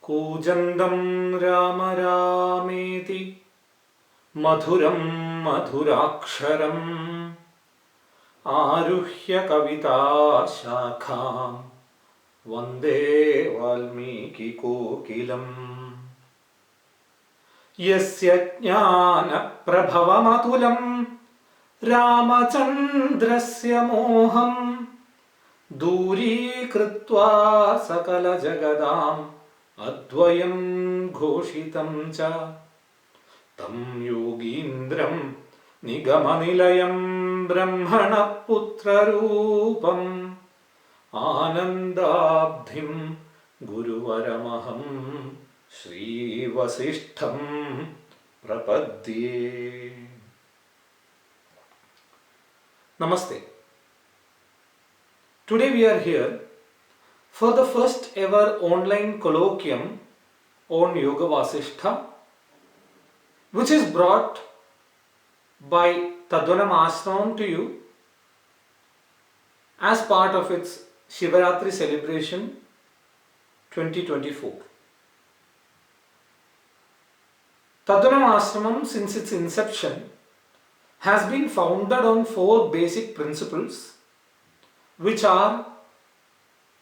कूजन्दं राम रामेति मधुरं मधुराक्षरम् आरुह्य कविताशाखां वन्दे वाल्मीकिकोकिलम् यस्य ज्ञानप्रभवमतुलं रामचन्द्रस्य मोहं दूरीकृत्वा सकलजगदाम् अद्वयं घोषितं च तं योगीन्द्रं निगमनिलयं ब्रह्मणः पुत्ररूपम् आनन्दाब्धिं गुरुवरमहं श्रीवसिष्ठं प्रपद्ये. Namaste. Today we are here for the first ever online colloquium on Yoga Vasishta, which is brought by Tadvanam Ashramam to you as part of its Mahashivarathri celebration 2024. Tadvanam Ashramam, since its inception, has been founded on 4 basic principles, which are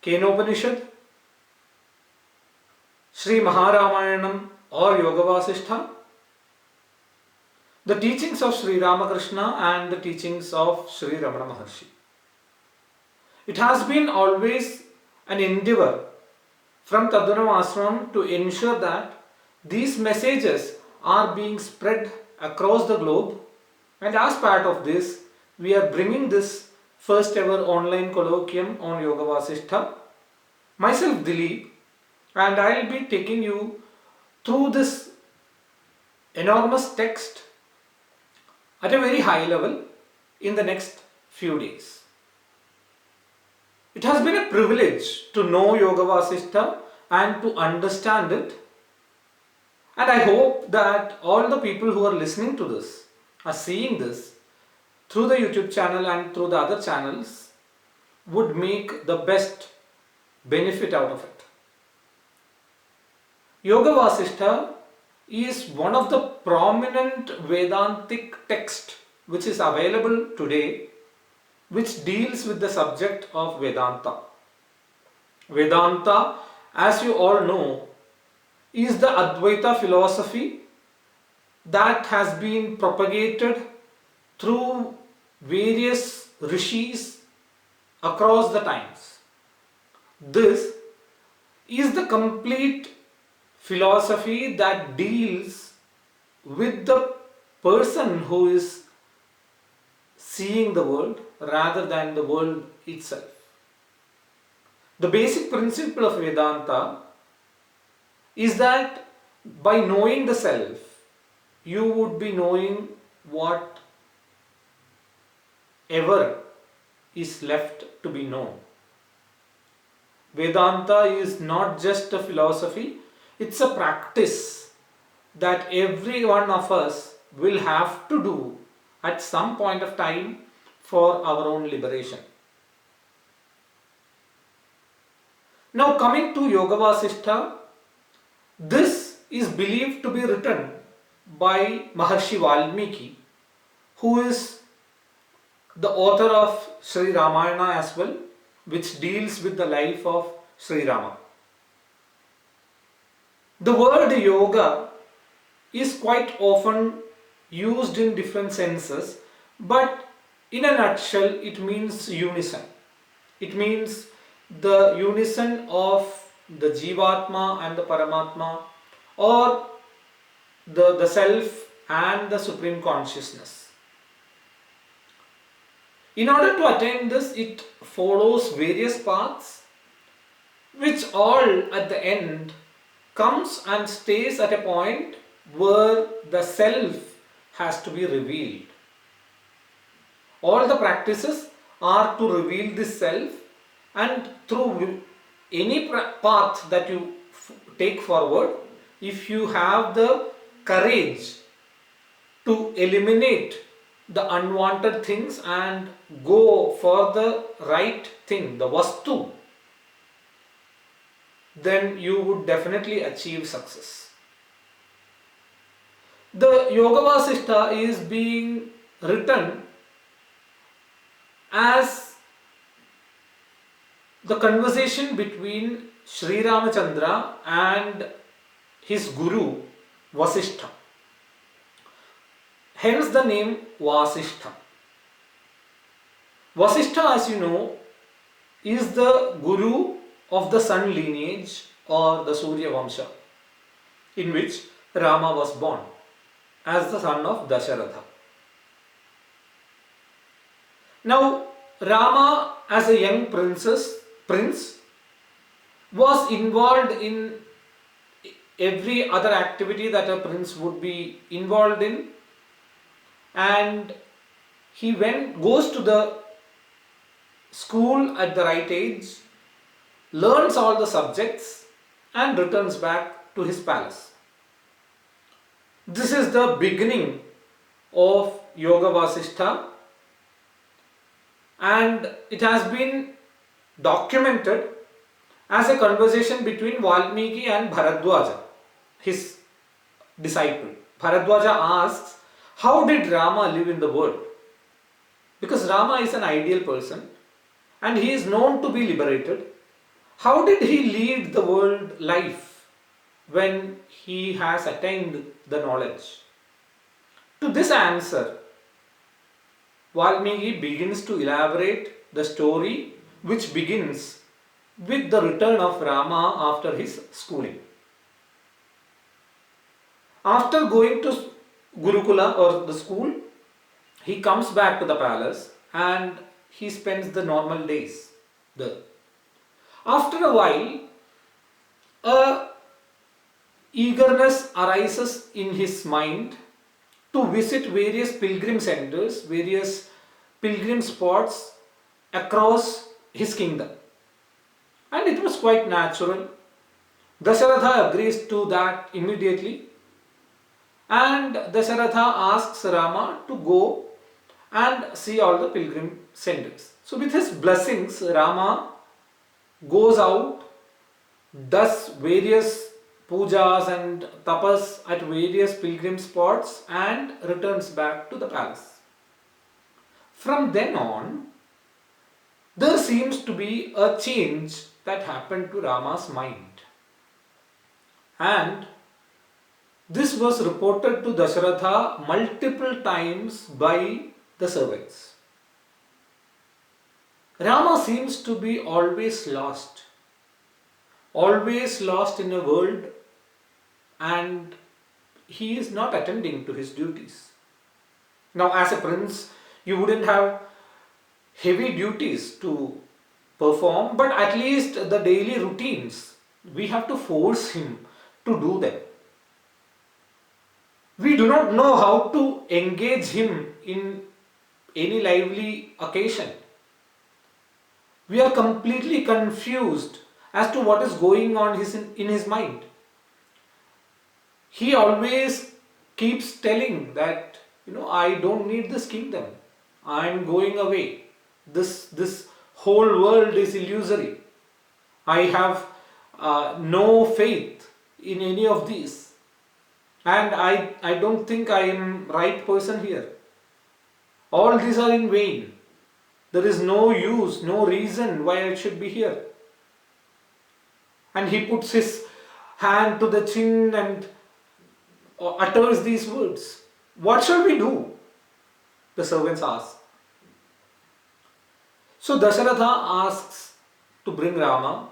Kenopanishad, Sri Maharamayana or Yoga Vasishta, the teachings of Sri Ramakrishna and the teachings of Sri Ramana Maharshi. It has been always an endeavor from Tadvanam Ashramam to ensure that these messages are being spread across the globe, and as part of this, we are bringing this first ever online colloquium on Yoga Vasishta. Myself Dileep, and I will be taking you through this enormous text at a very high level in the next few days. It has been a privilege to know Yoga Vasishta and to understand it, and I hope that all the people who are listening to this are seeing this through the YouTube channel and through the other channels would make the best benefit out of it. Yoga Vasishta is one of the prominent Vedantic texts which is available today, which deals with the subject of Vedanta. Vedanta, as you all know, is the Advaita philosophy that has been propagated through various rishis across the times. This is the complete philosophy that deals with the person who is seeing the world rather than the world itself. The basic principle of Vedanta is that by knowing the self, you would be knowing what ever is left to be known. Vedanta is not just a philosophy, it's a practice that every one of us will have to do at some point of time for our own liberation. Now coming to Yoga Vasishta, this is believed to be written by Maharshi Valmiki, who is the author of Sri Ramayana as well, which deals with the life of Sri Rama. The word yoga is quite often used in different senses, but in a nutshell it means unison. It means the unison of the Jivatma and the Paramatma, or the self and the Supreme Consciousness. In order to attain this, it follows various paths, which all at the end comes and stays at a point where the self has to be revealed. All the practices are to reveal this self, and through any path that you take forward, if you have the courage to eliminate the unwanted things and go for the right thing, the vastu, then you would definitely achieve success. The Yoga Vasishta is being written as the conversation between Sri Ramachandra and his guru Vasishta. Hence the name Vasishta. Vasishta, as you know, is the guru of the sun lineage or the Surya Vamsha, in which Rama was born as the son of Dasharatha. Now, Rama as a young prince was involved in every other activity that a prince would be involved in, and he goes to the school at the right age, learns all the subjects and returns back to his palace. This is the beginning of Yoga Vasishta, and it has been documented as a conversation between Valmiki and Bharadwaja, his disciple. Bharadwaja asks, how did Rama live in the world? Because Rama is an ideal person and he is known to be liberated. How did he lead the world life when he has attained the knowledge? To this answer, Valmiki begins to elaborate the story, which begins with the return of Rama after his schooling. After going to Gurukula or the school, he comes back to the palace and he spends the normal days there. After a while, a eagerness arises in his mind to visit various pilgrim centers, various pilgrim spots across his kingdom. And it was quite natural. Dasharatha agrees to that immediately. And Dasharatha asks Rama to go and see all the pilgrim centers. So with his blessings, Rama goes out, does various pujas and tapas at various pilgrim spots and returns back to the palace. From then on, there seems to be a change that happened to Rama's mind. And this was reported to Dasharatha multiple times by the servants. Rama seems to be always lost in a world, and he is not attending to his duties. Now, as a prince, you wouldn't have heavy duties to perform, but at least the daily routines, we have to force him to do them. We do not know how to engage him in any lively occasion. We are completely confused as to what is going on in his mind. He always keeps telling that, I don't need this kingdom. I am going away. This whole world is illusory. I have no faith in any of these. And I don't think I am right person here. All these are in vain. There is no use, no reason why I should be here. And he puts his hand to the chin and utters these words. What shall we do? The servants ask. So Dasharatha asks to bring Rama.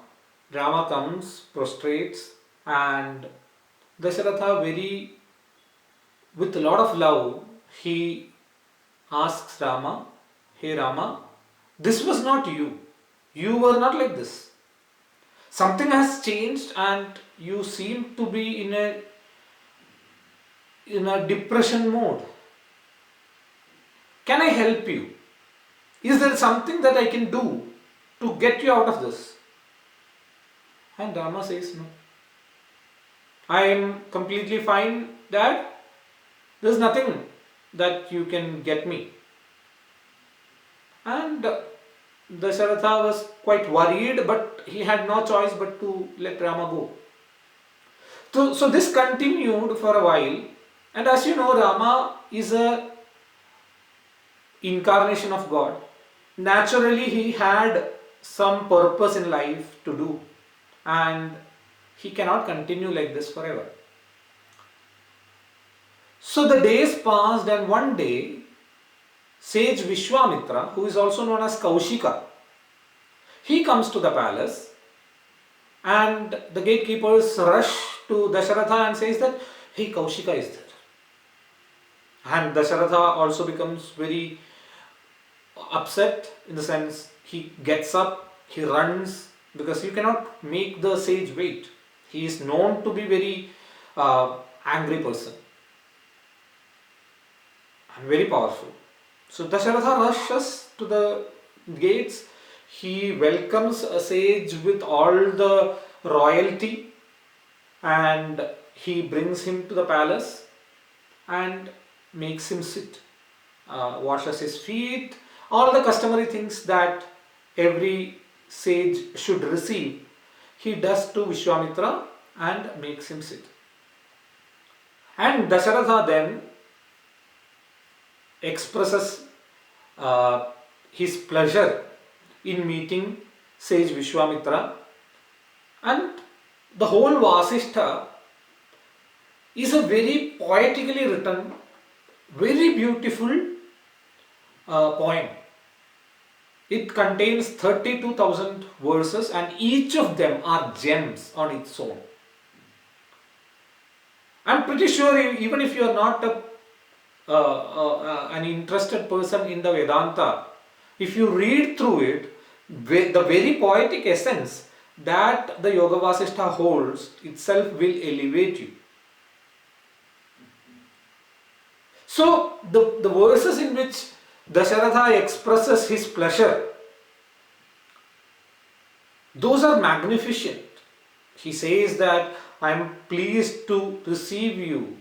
Rama comes, prostrates, and Dasharatha, with a lot of love, he asks Rama, hey Rama, this was not you. You were not like this. Something has changed and you seem to be in a depression mode. Can I help you? Is there something that I can do to get you out of this? And Rama says, no. I am completely fine, Dad. There is nothing that you can get me. And Dasharatha was quite worried, but he had no choice but to let Rama go. So this continued for a while, and as you know, Rama is a incarnation of God. Naturally, he had some purpose in life to do, and he cannot continue like this forever. So the days passed, and one day, sage Vishwamitra, who is also known as Kaushika, he comes to the palace, and the gatekeepers rush to Dasharatha and says that, hey, Kaushika is there. And Dasharatha also becomes very upset, in the sense he gets up, he runs, because you cannot make the sage wait. He is known to be very angry person and very powerful. So Dasharatha rushes to the gates. He welcomes a sage with all the royalty, and he brings him to the palace and makes him sit, washes his feet, all the customary things that every sage should receive. He does to Vishwamitra and makes him sit. And Dasharatha then expresses his pleasure in meeting sage Vishwamitra, and the whole Vasishta is a very poetically written, very beautiful poem. It contains 32,000 verses, and each of them are gems on its own. I'm pretty sure even if you are not an interested person in the Vedanta, if you read through it, the very poetic essence that the Yoga Vasishta holds itself will elevate you. So the verses in which Dasharatha expresses his pleasure, those are magnificent. He says that I am pleased to receive you,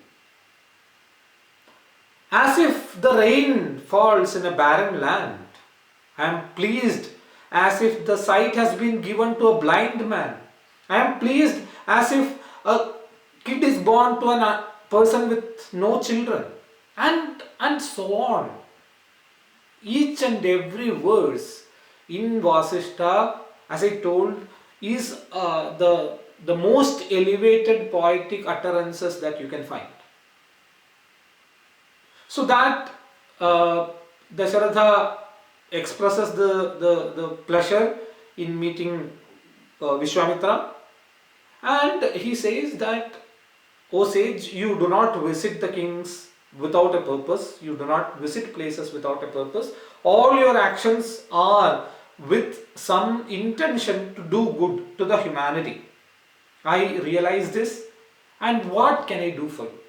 as if the rain falls in a barren land. I am pleased as if the sight has been given to a blind man. I am pleased as if a kid is born to a person with no children, and so on. Each and every verse in Vasishta, as I told, is the most elevated poetic utterances that you can find. So that Dasharatha expresses the pleasure in meeting Vishwamitra, and he says that, O sage, you do not visit the kings without a purpose, you do not visit places without a purpose. All your actions are with some intention to do good to the humanity. I realize this, and what can I do for you?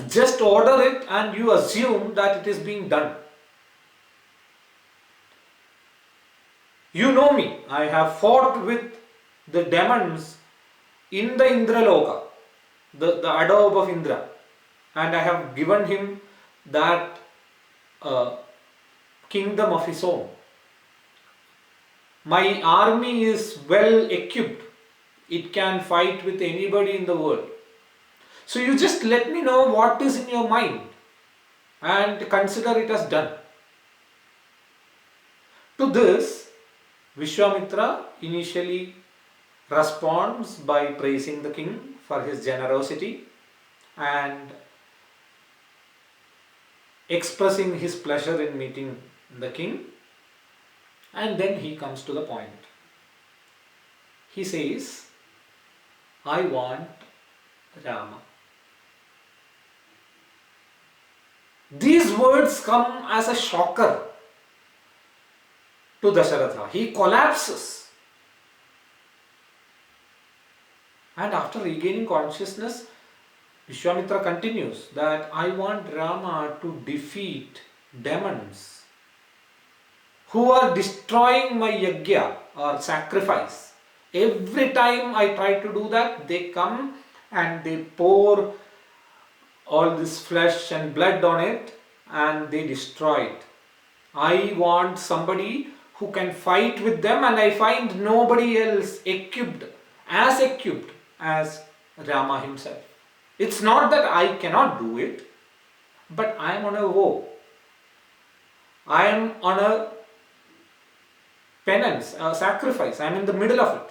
Just order it and you assume that it is being done. You know me, I have fought with the demons in the Indraloka, the adobe of Indra, and I have given him that kingdom of his own. My army is well equipped, it can fight with anybody in the world. So you just let me know what is in your mind and consider it as done. To this, Vishwamitra initially responds by praising the king for his generosity and expressing his pleasure in meeting the king, and then he comes to the point. He says, I want Rama. These words come as a shocker to Dasharatha. He collapses. And after regaining consciousness, Vishwamitra continues that I want Rama to defeat demons who are destroying my yajna or sacrifice. Every time I try to do that, they come and they pour all this flesh and blood on it and they destroy it. I want somebody who can fight with them, and I find nobody else equipped as Rama himself. It's not that I cannot do it, but I am on a vow. I am on a penance, a sacrifice. I am in the middle of it.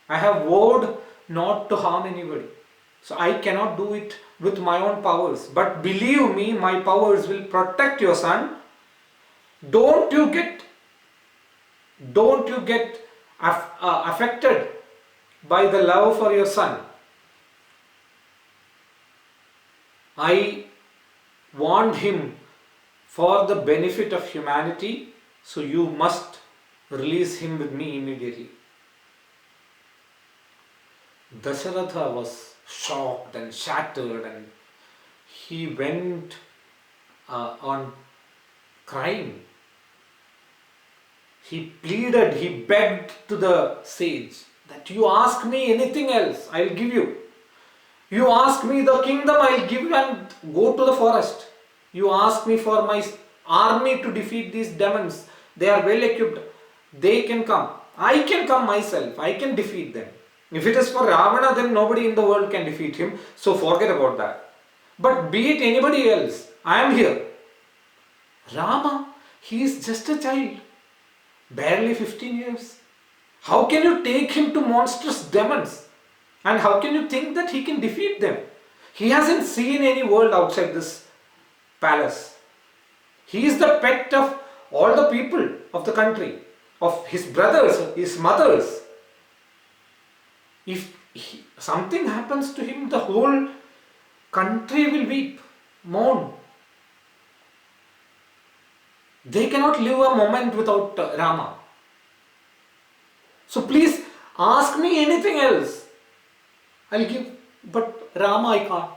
I have vowed not to harm anybody. So I cannot do it with my own powers. But believe me, my powers will protect your son. Don't you get affected by the love for your son. I want him for the benefit of humanity, so you must release him with me immediately. Dasharatha was shocked and shattered, and he went on crying. He pleaded, he begged to the sage that you ask me anything else, I'll give you. You ask me the kingdom, I'll give you, and go to the forest. You ask me for my army to defeat these demons. They are well equipped. They can come. I can come myself. I can defeat them. If it is for Ravana, then nobody in the world can defeat him. So forget about that. But be it anybody else, I am here. Rama, he is just a child. Barely 15 years. How can you take him to monstrous demons? And how can you think that he can defeat them? He hasn't seen any world outside this palace. He is the pet of all the people of the country, of his brothers, his mothers. If something happens to him, the whole country will weep, mourn. They cannot live a moment without Rama. So please ask me anything else. I'll give, but Rama I can't.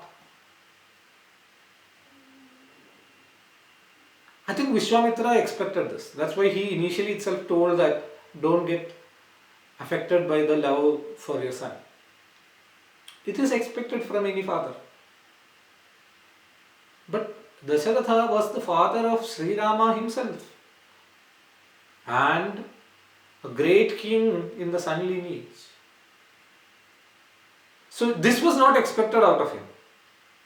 I think Vishwamitra expected this. That's why he initially itself told that don't get affected by the love for your son. It is expected from any father. But Dasharatha was the father of Sri Rama himself and a great king in the son lineage. So this was not expected out of him.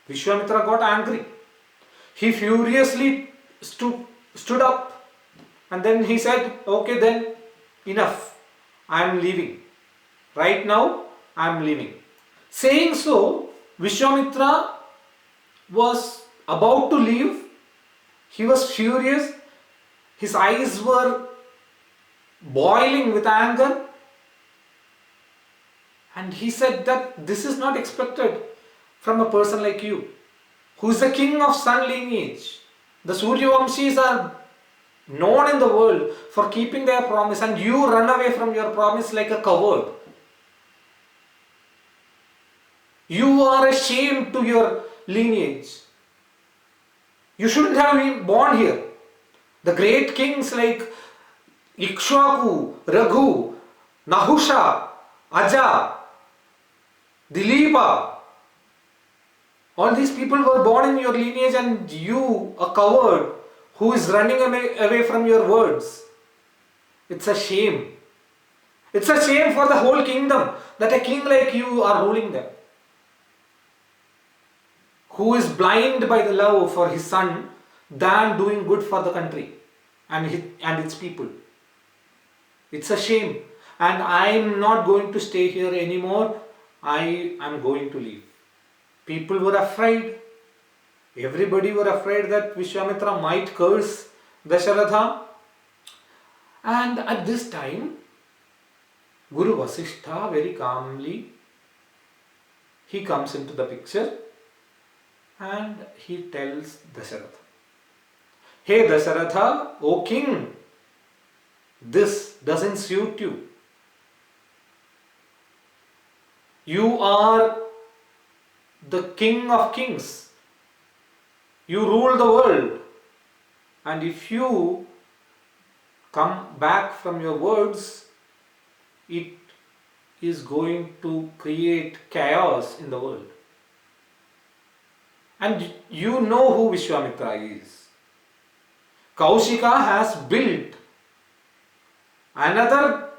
Vishwamitra got angry. He furiously stood up, and then he said, okay, then enough. I am leaving. Right now I am leaving. Saying so, Vishwamitra was about to leave. He was furious. His eyes were boiling with anger. And he said that this is not expected from a person like you, who is the king of sun lineage. The Suryavamshis are known in the world for keeping their promise, and you run away from your promise like a coward. You are a shame to your lineage. You shouldn't have been born here. The great kings like Ikshvaku, Raghu, Nahusha, Aja, Dileepa, all these people were born in your lineage, and you, a coward who is running away from your words. It's a shame. It's a shame for the whole kingdom that a king like you are ruling them, who is blind by the love for his son than doing good for the country and its people. It's a shame, and I am not going to stay here anymore. I am going to leave. People were afraid. Everybody were afraid that Vishwamitra might curse Dasharatha. And at this time, Guru Vasishta very calmly, he comes into the picture and he tells Dasharatha, hey Dasharatha, O king, this doesn't suit you. You are the king of kings. You rule the world. And if you come back from your words, it is going to create chaos in the world. And you know who Vishwamitra is. Kaushika has built another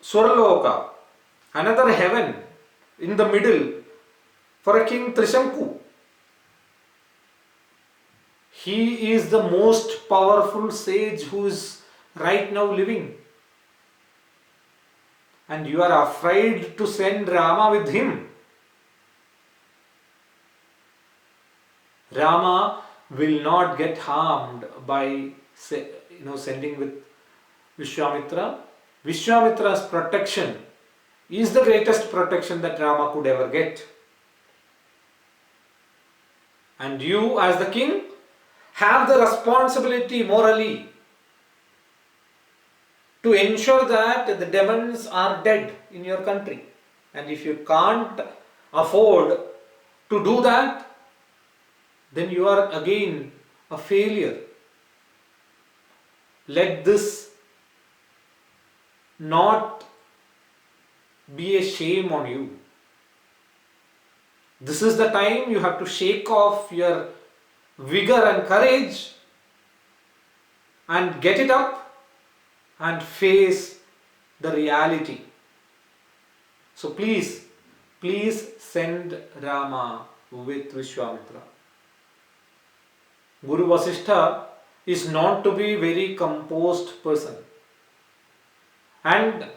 Swarloka, another heaven in the middle for a king Trishanku. He is the most powerful sage who is right now living. And you are afraid to send Rama with him. Rama will not get harmed by sending with Vishwamitra. Vishwamitra's protection is the greatest protection that Rama could ever get. And you as the king have the responsibility morally to ensure that the demons are dead in your country. And if you can't afford to do that, then you are again a failure. Let this not be a shame on you. This is the time you have to shake off your vigor and courage and get it up and face the reality. So please send Rama with Vishwamitra. Guru Vasishta is known to be a very composed person. And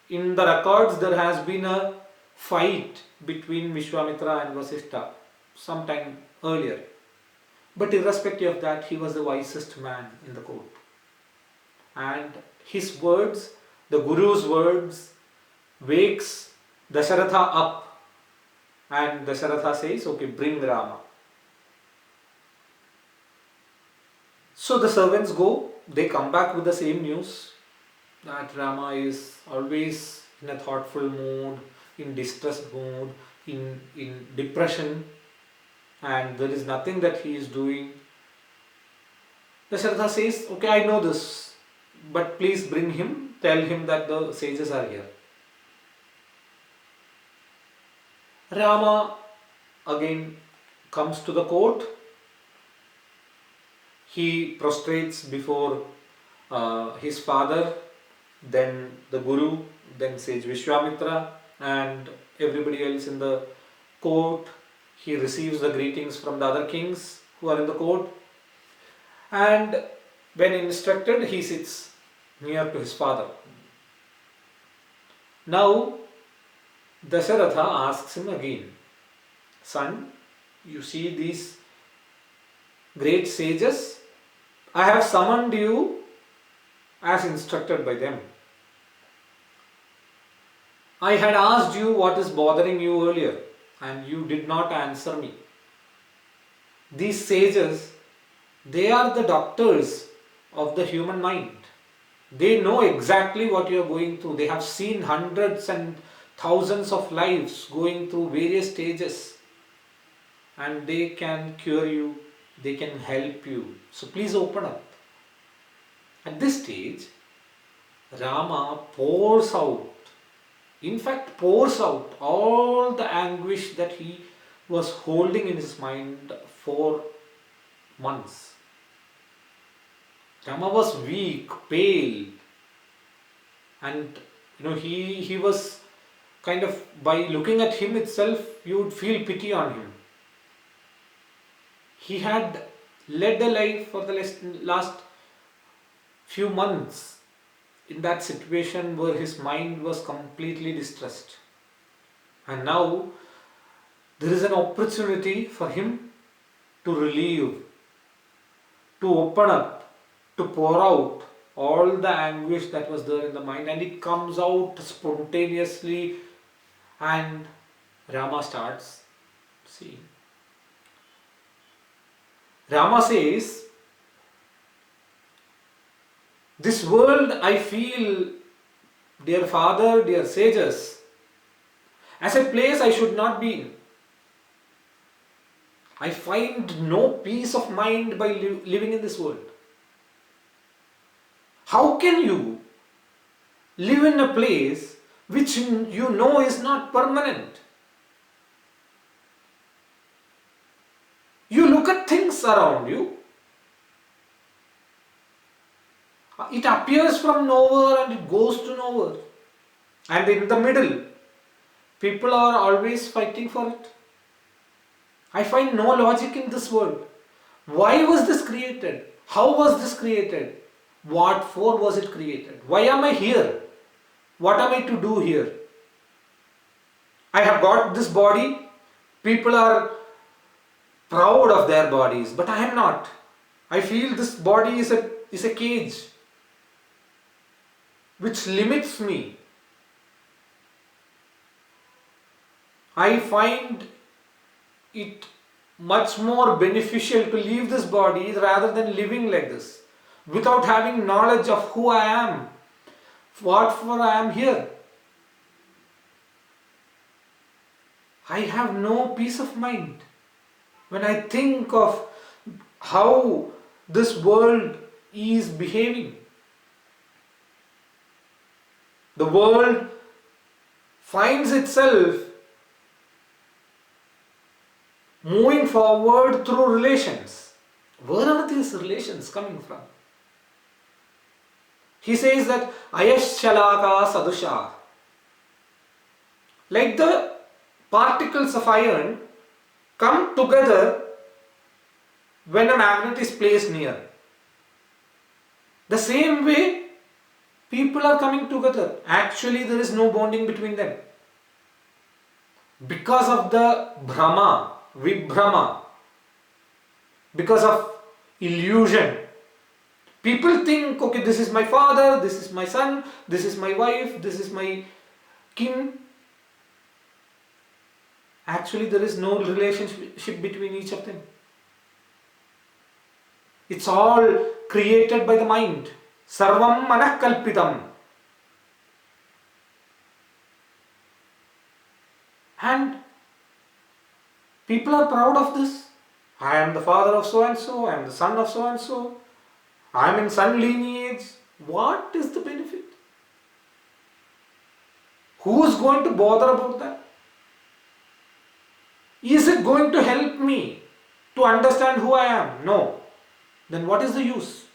in the records there has been a fight between Vishwamitra and Vasishta sometime earlier. But irrespective of that, he was the wisest man in the court. And his words, the Guru's words, wakes Dasharatha up. And Dasharatha says, okay, bring Rama. So the servants go, they come back with the same news that Rama is always in a thoughtful mood, in distressed mood, in depression, and there is nothing that he is doing. Dasharatha says, okay, I know this, but please bring him, tell him that the sages are here. Rama again comes to the court. He prostrates before his father, then the Guru, then sage Vishwamitra and everybody else in the court. He receives the greetings from the other kings who are in the court. And when instructed, he sits near to his father. Now, Dasharatha asks him again, son, you see these great sages? I have summoned you as instructed by them. I had asked you what is bothering you earlier and you did not answer me. These sages, they are the doctors of the human mind. They know exactly what you are going through. They have seen hundreds and thousands of lives going through various stages, and they can cure you, they can help you. So please open up. At this stage, Rama pours out all the anguish that he was holding in his mind for months. Rama was weak, pale, and he was kind of, by looking at him itself, you would feel pity on him. He had led a life for the last few months in that situation where his mind was completely distressed. And now there is an opportunity for him to relieve, to open up, to pour out all the anguish that was there in the mind, and it comes out spontaneously, and Rama starts seeing. Rama says, this world I feel, dear father, dear sages, as a place I should not be in. I find no peace of mind by living in this world. How can you live in a place which you know is not permanent? You look at things around you. it appears from nowhere and it goes to nowhere. And in the middle, people are always fighting for it. I find no logic in this world. Why was this created? How was this created? What for was it created? Why am I here? What am I to do here? I have got this body. People are proud of their bodies, but I am not. I feel this body is a cage which limits me. I find it much more beneficial to leave this body rather than living like this, without having knowledge of who I am, what for I am here. I have no peace of mind when I think of how this world is behaving. The world finds itself moving forward through relations. Where are these relations coming from? He says that Ayashalaka Sadusha. Like the particles of iron come together when a magnet is placed near. The same way people are coming together. Actually, there is no bonding between them. Because of the Brahma, Vibhrama, because of illusion. People think, okay, this is my father, this is my son, this is my wife, this is my kin. Actually, there is no relationship between each of them. It's all created by the mind. Sarvam manah kalpitam. And people are proud of this. I am the father of so and so, I am the son of so and so, I am in son lineage. What is the benefit? Who is going to bother about that? Is it going to help me to understand who I am? No. Then what is the use?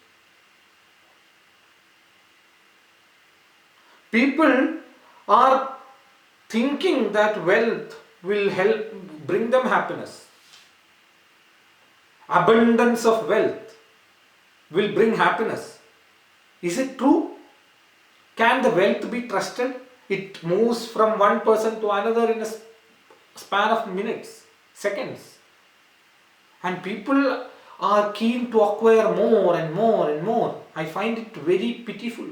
People are thinking that wealth will help bring them happiness. Abundance of wealth will bring happiness. Is it true? Can the wealth be trusted? It moves from one person to another in a span of minutes, seconds. And people are keen to acquire more and more and more. I find it very pitiful.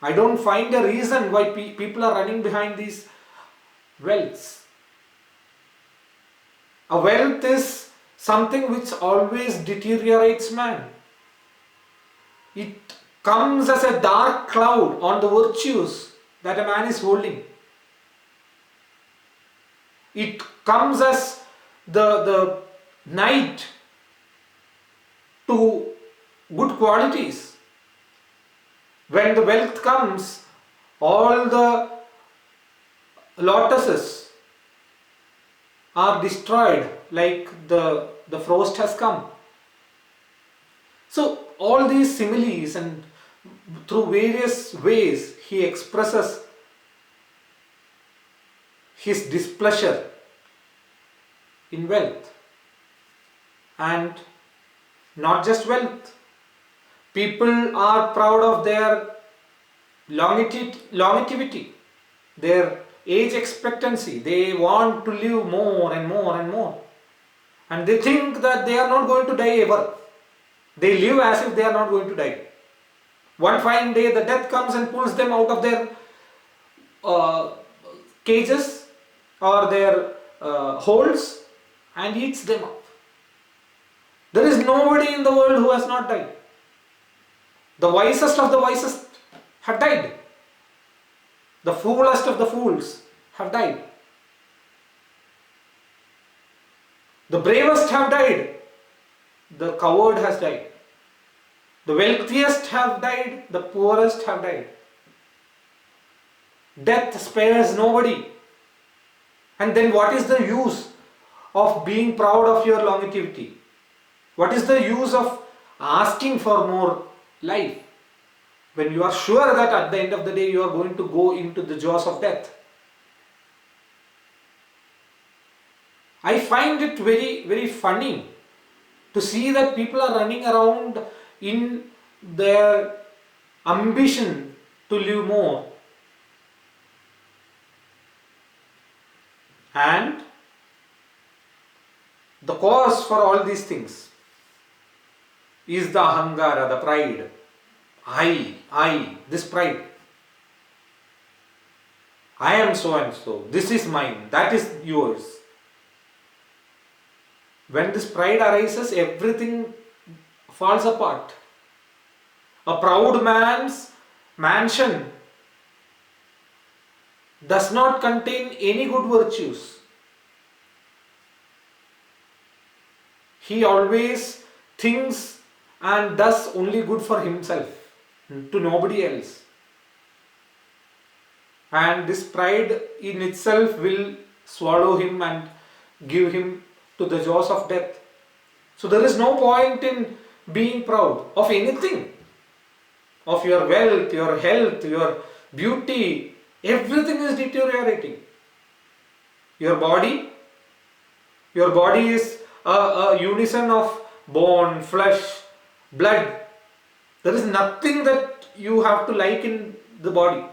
I don't find a reason why people are running behind these wealths. A wealth is something which always deteriorates man. It comes as a dark cloud on the virtues that a man is holding. It comes as the night to good qualities. When the wealth comes, all the lotuses are destroyed like the frost has come. So all these similes, and through various ways he expresses his displeasure in wealth. And not just wealth. People are proud of their longevity, their age expectancy. They want to live more and more and more. And they think that they are not going to die ever. They live as if they are not going to die. One fine day the death comes and pulls them out of their cages or their holes and eats them up. There is nobody in the world who has not died. The wisest of the wisest have died. The foolest of the fools have died. The bravest have died. The coward has died. The wealthiest have died. The poorest have died. Death spares nobody. And then what is the use of being proud of your longevity? What is the use of asking for more life, when you are sure that at the end of the day you are going to go into the jaws of death. I find it very, very funny to see that people are running around in their ambition to live more. And the cause for all these things is the ahangara, the pride. This pride. I am so and so. This is mine. That is yours. When this pride arises, everything falls apart. A proud man's mansion does not contain any good virtues. He always thinks and does only good for himself, to nobody else. And this pride in itself will swallow him and give him to the jaws of death. So there is no point in being proud of anything. Of your wealth, your health, your beauty, everything is deteriorating. Your body is a unison of bone, flesh, blood. There is nothing that you have to like in the body.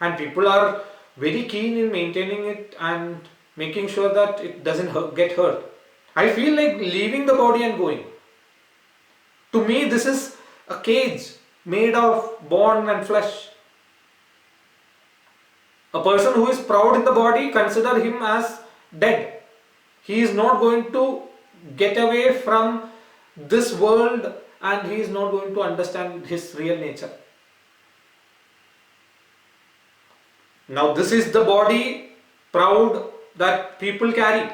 And people are very keen in maintaining it and making sure that it doesn't get hurt. I feel like leaving the body and going. To me, this is a cage made of bone and flesh. A person who is proud in the body, consider him as dead. He is not going to get away from this world and he is not going to understand his real nature. Now this is the body proud that people carry.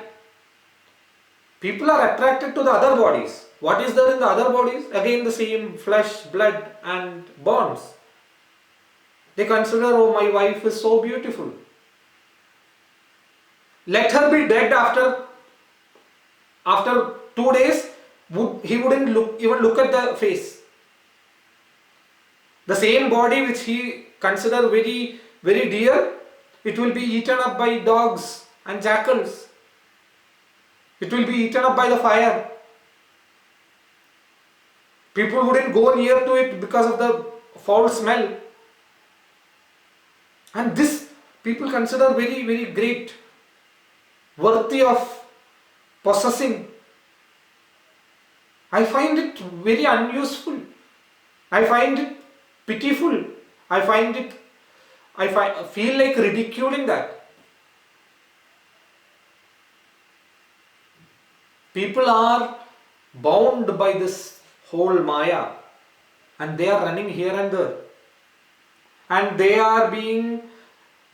People are attracted to the other bodies. What is there in the other bodies? Again the same flesh, blood and bones. They consider, oh, my wife is so beautiful. Let her be dead after 2 days, he wouldn't even look at the face. The same body which he considered very, very dear, it will be eaten up by dogs and jackals. It will be eaten up by the fire. People wouldn't go near to it because of the foul smell. And this people consider very, very great, worthy of possessing. I find it very unuseful. I find it pitiful. I feel like ridiculing that. People are bound by this whole Maya and they are running here and there. And they are being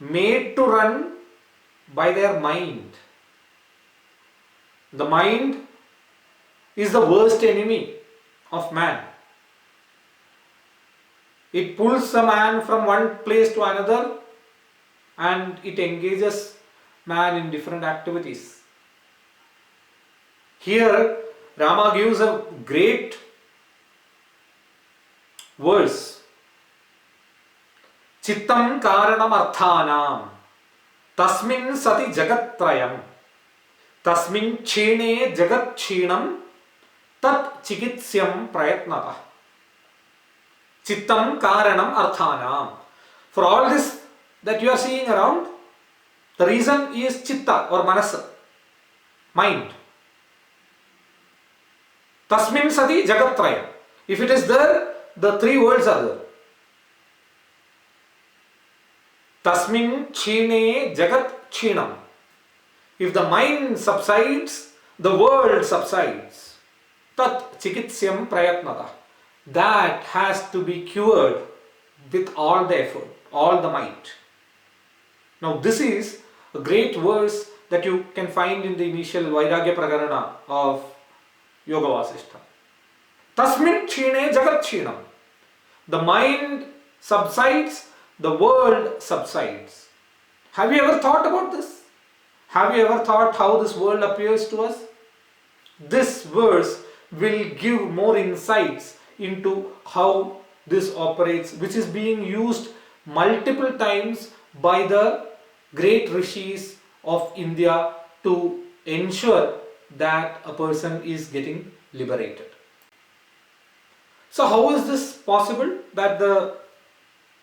made to run by their mind. The mind is the worst enemy of man. It pulls a man from one place to another and it engages man in different activities. Here, Rama gives a great verse. Chittam karanam arthanam tasmin sati jagattrayam tasmin chene jagat chinam tat chikitsyam prayatnata. Chittam karanam arthanam. For all this that you are seeing around, the reason is chitta or manasa, mind. Tasmin sati jagattrayam. If it is there, the three worlds are there. Tasmin chine jagat chinam. If the mind subsides, the world subsides. Tat chikitsyam prayatnata. That has to be cured with all the effort, all the might. Now this is a great verse that you can find in the initial Vairagya Prakarana of Yoga Vasishta. Tasmin chine jagat chinam. The mind subsides, the world subsides. Have you ever thought about this? Have you ever thought how this world appears to us? This verse will give more insights into how this operates, which is being used multiple times by the great rishis of India to ensure that a person is getting liberated. So how is this possible that the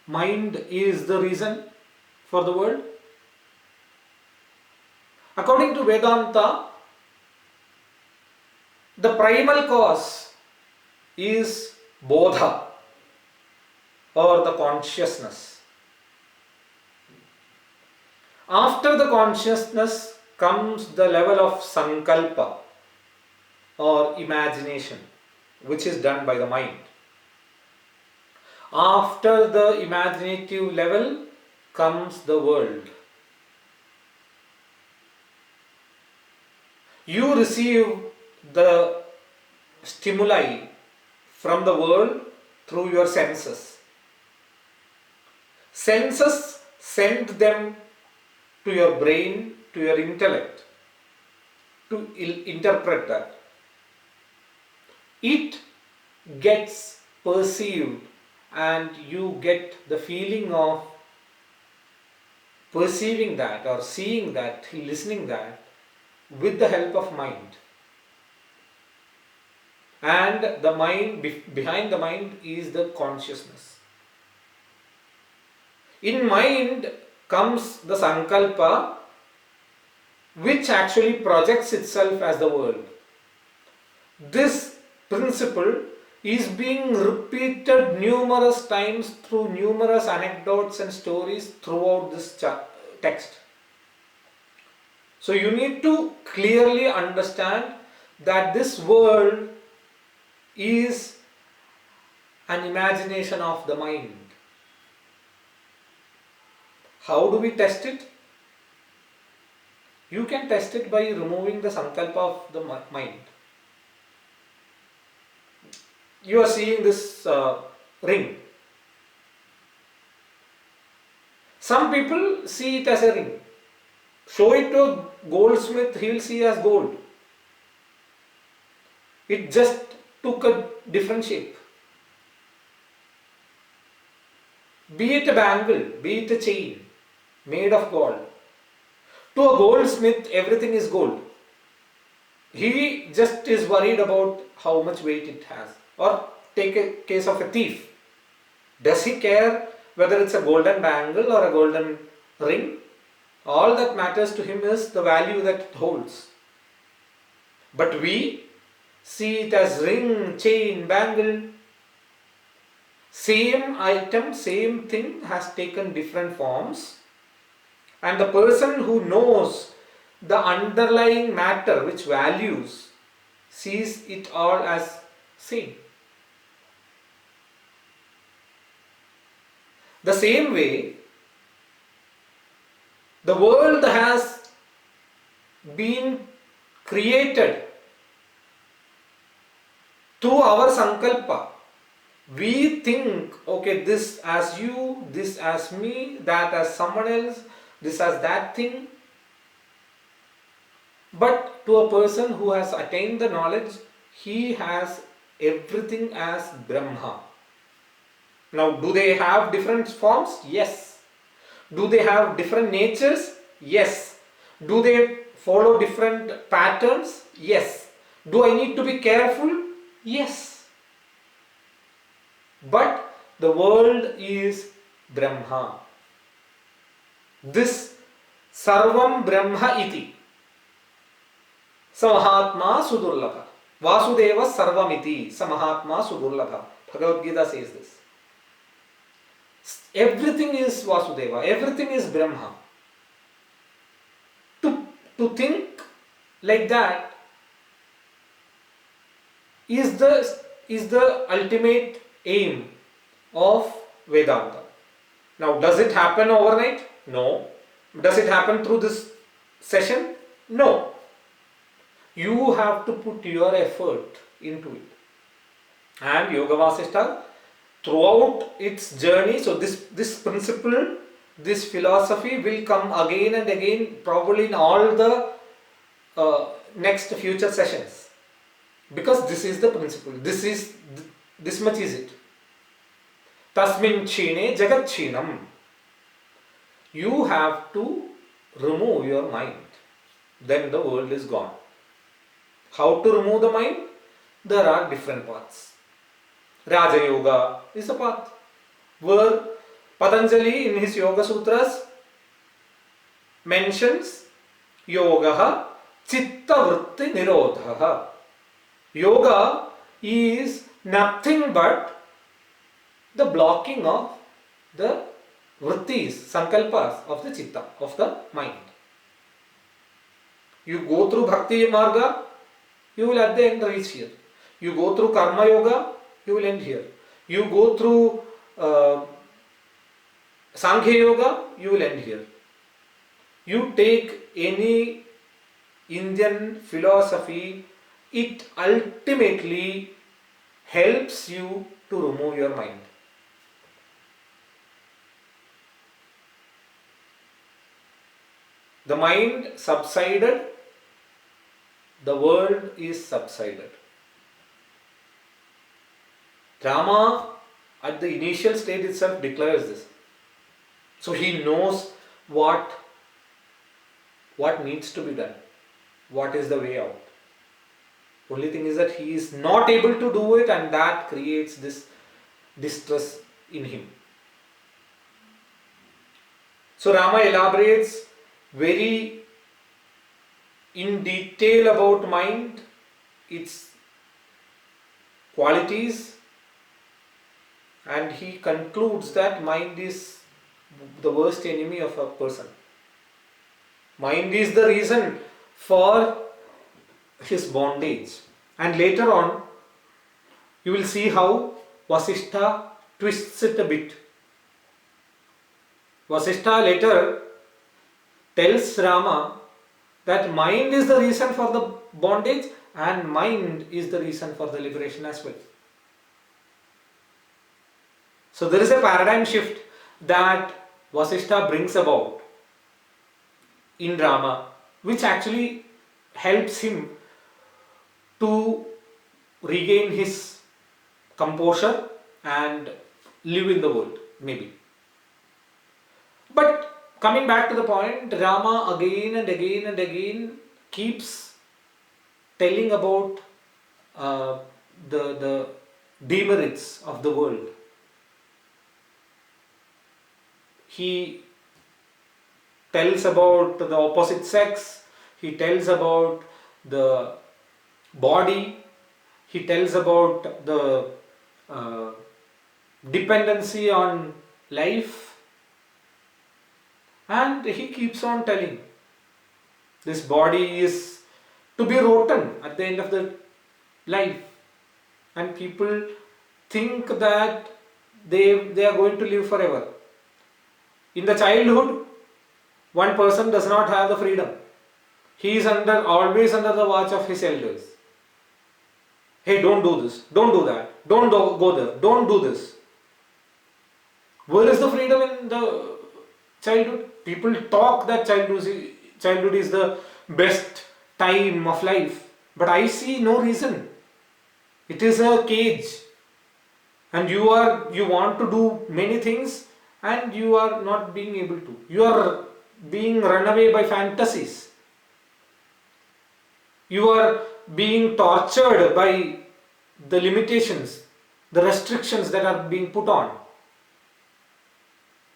mind is the reason for the world? According to Vedanta, the primal cause is bodha, or the consciousness. After the consciousness comes the level of sankalpa, or imagination, which is done by the mind. After the imaginative level comes the world. You receive the stimuli from the world through your senses. Senses send them to your brain, to your intellect, to interpret that. It gets perceived and you get the feeling of perceiving that or seeing that, listening that with the help of mind. And the mind, behind the mind is the consciousness. In mind comes the sankalpa, which actually projects itself as the world. This principle is being repeated numerous times through numerous anecdotes and stories throughout this text. So you need to clearly understand that this world is an imagination of the mind. How do we test it? You can test it by removing the sankalpa of the mind. You are seeing this ring. Some people see it as a ring. Show it to a goldsmith, he will see as gold. It just took a different shape. Be it a bangle, be it a chain made of gold. To a goldsmith, everything is gold. He just is worried about how much weight it has. Or take a case of a thief. Does he care whether it's a golden bangle or a golden ring? All that matters to him is the value that it holds. But we see it as ring, chain, bangle. Same item, same thing has taken different forms. And the person who knows the underlying matter, which values, sees it all as same. The same way, the world has been created through our sankalpa. We think, okay, this as you, this as me, that as someone else, this as that thing. But to a person who has attained the knowledge, he has everything as Brahma. Now, do they have different forms? Yes. Do they have different natures? Yes. Do they follow different patterns? Yes. Do I need to be careful? Yes. But the world is Brahma. This Sarvam Brahma iti. Samahatma Sudurlabha. Vasudeva Sarvamiti. Samahatma Sudurlabha. Bhagavad Gita says this. Everything is Vasudeva. Everything is Brahma. To think like that is the ultimate aim of Vedanta. Now, does it happen overnight? No. Does it happen through this session? No. You have to put your effort into it. And Yoga Vasishta, throughout its journey, so this principle, this philosophy will come again and again, probably in all the next future sessions. Because this is the principle. This much is it. Tasmin chine jagat chinam. You have to remove your mind. Then the world is gone. How to remove the mind? There are different paths. Raja Yoga is a path where Patanjali in his Yoga Sutras mentions Yoga Chitta Vritti Nirodha. Yoga is nothing but the blocking of the vrittis, sankalpas of the chitta, of the mind. You go through Bhakti Marga, you will at the end reach here. You go through Karma Yoga, you will end here. You go through Sankhya Yoga, you will end here. You take any Indian philosophy, it ultimately helps you to remove your mind. The mind subsided, the world is subsided. Rama at the initial stage itself declares this. So he knows what needs to be done, what is the way out. Only thing is that he is not able to do it, and that creates this distress in him. So Rama elaborates very in detail about mind, its qualities, and he concludes that mind is the worst enemy of a person. Mind is the reason for his bondage. And later on, you will see how Vasista twists it a bit. Vasista later tells Rama that mind is the reason for the bondage and mind is the reason for the liberation as well. So there is a paradigm shift that Vasista brings about in Rama, which actually helps him to regain his composure and live in the world, maybe. But coming back to the point, Rama again and again and again keeps telling about the demerits of the world. He tells about the opposite sex, he tells about the body, he tells about the dependency on life, and he keeps on telling this body is to be rotten at the end of the life, and people think that they are going to live forever. In the childhood, one person does not have the freedom. He is always under the watch of his elders. Hey, don't do this, don't do that, don't go there, don't do this. Where is the freedom in the childhood? People talk that childhood is the best time of life, but I see no reason. It is a cage, and you want to do many things and you are not being able to. You are being run away by fantasies. You are being tortured by the limitations, the restrictions that are being put on.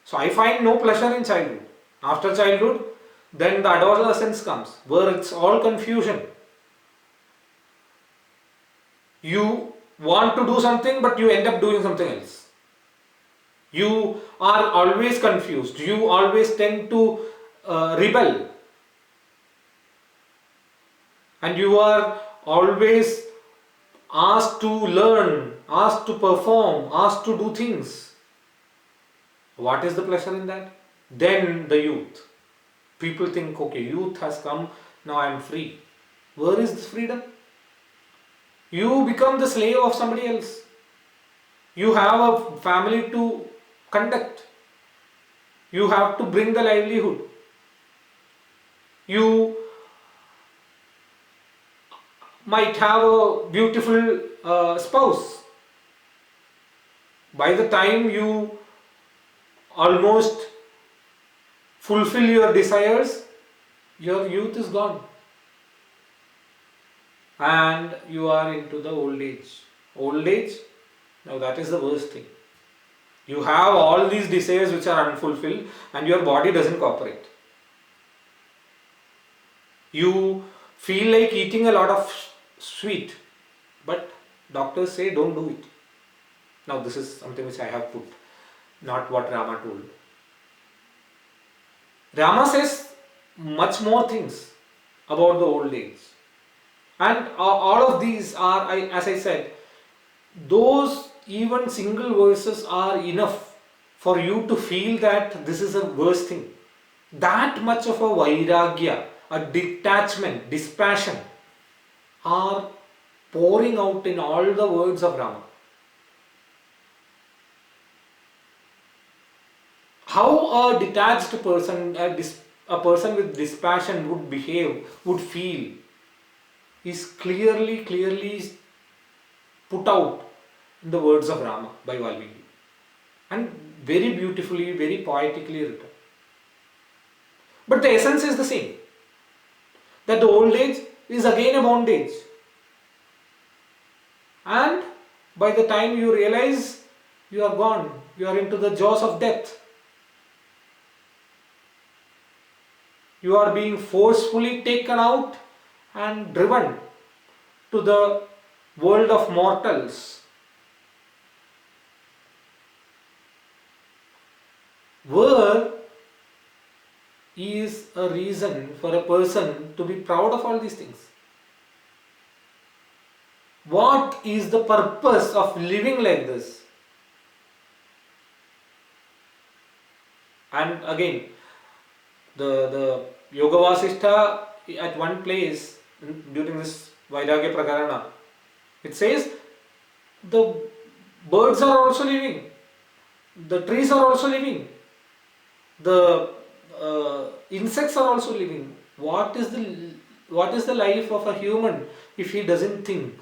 So I find no pleasure in childhood. After childhood, then the adolescence comes, where it's all confusion. You want to do something, but you end up doing something else. You are always confused. You always tend to rebel. And you are always asked to learn, asked to perform, asked to do things. What is the pleasure in that? Then the youth. People think, okay, youth has come, now I am free. Where is this freedom? You become the slave of somebody else. You have a family to conduct. You have to bring the livelihood. You might have a beautiful spouse. by the time you almost fulfill your desires, your youth is gone. And you are into the old age. Old age, now that is the worst thing. You have all these desires which are unfulfilled and your body doesn't cooperate. You feel like eating a lot of sweet, but doctors say don't do it. Now this is something which I have put, not what Rama told. Rama says much more things about the old age. And all of these are, as I said, those even single verses are enough for you to feel that this is a worse thing. That much of a vairagya, a detachment, dispassion are pouring out in all the words of Rama. How a detached person, a person with dispassion would behave, would feel, is clearly put out in the words of Rama by Valmiki, and very beautifully, very poetically written. But the essence is the same, that the old age is again a bondage, and by the time you realize, you are gone, you are into the jaws of death. You are being forcefully taken out and driven to the world of mortals. Where is a reason for a person to be proud of all these things? What is the purpose of living like this? And again, the Yoga Vasishta at one place during this Vairagya Prakarana, it says the birds are also living, the trees are also living, the insects are also living. What is the life of a human if he doesn't think?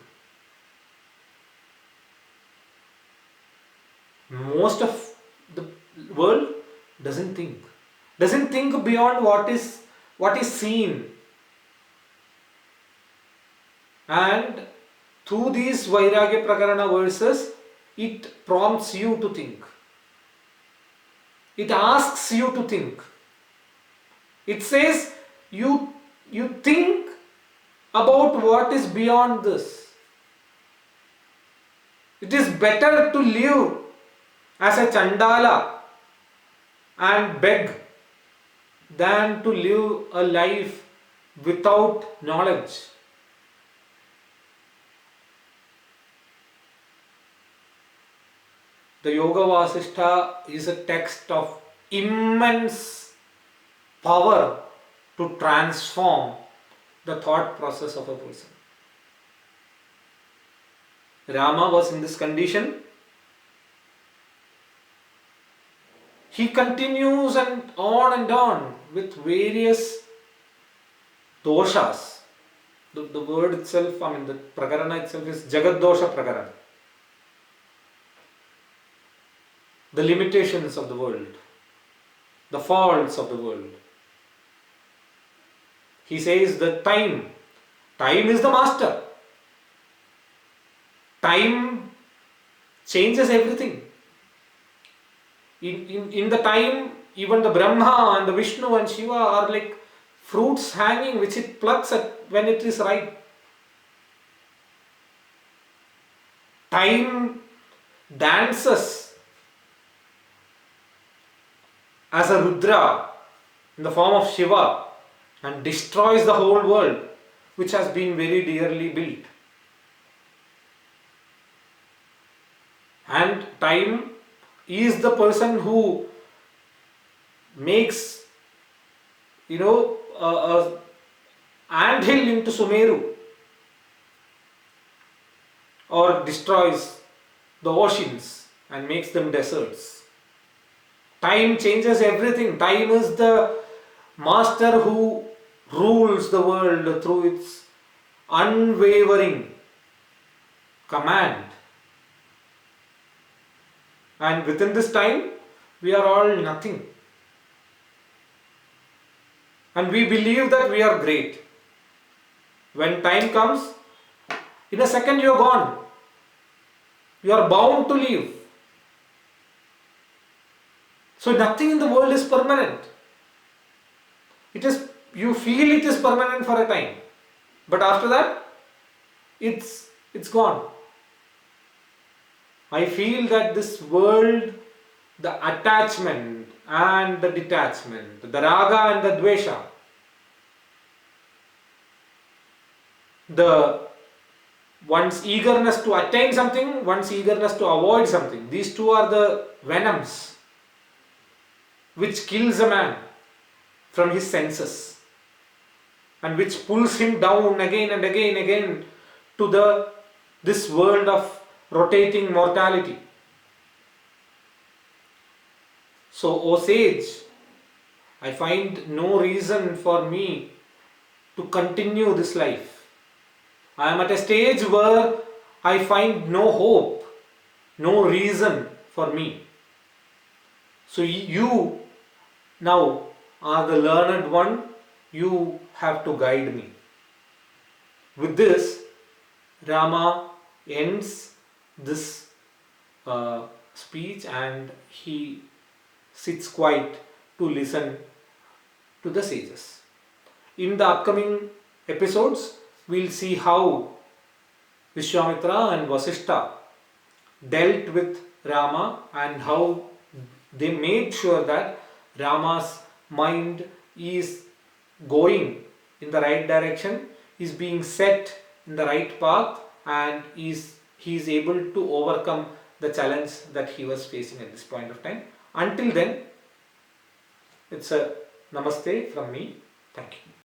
Most of the world doesn't think beyond what is seen. And through these Vairagya Prakarana verses, it prompts you to think. It asks you to think. It says you think about what is beyond this. It is better to live as a Chandala and beg than to live a life without knowledge. The Yoga Vasishta is a text of immense power to transform the thought process of a person. Rama was in this condition. He continues and on with various doshas. The word itself, the prakarana itself is Jagat Dosha Prakarana. The limitations of the world, the faults of the world. He says that time is the master. Time changes everything. In the time, even the Brahma and the Vishnu and Shiva are like fruits hanging which it plucks at when it is ripe. Time dances as a Rudra in the form of Shiva and destroys the whole world which has been very dearly built. And time is the person who makes a anthill into Sumeru, or destroys the oceans and makes them deserts. Time changes everything. Time is the master who rules the world through its unwavering command. And within this time, we are all nothing. And we believe that we are great. When time comes, in a second you are gone. You are bound to leave. So nothing in the world is permanent. You feel it is permanent for a time. But after that, it's gone. I feel that this world, the attachment and the detachment, the raga and the dvesha, the one's eagerness to attain something, one's eagerness to avoid something, these two are the venoms which kills a man from his senses and which pulls him down again and again to this world of rotating mortality. So, O sage, I find no reason for me to continue this life. I am at a stage where I find no hope, no reason for me. So you now are the learned one, you have to guide me. With this, Rama ends this speech and he sits quiet to listen to the sages. In the upcoming episodes, we'll see how Vishwamitra and Vasista dealt with Rama and how they made sure that Rama's mind is going in the right direction, is being set in the right path, and he is able to overcome the challenge that he was facing at this point of time. Until then, it's a namaste from me. Thank you.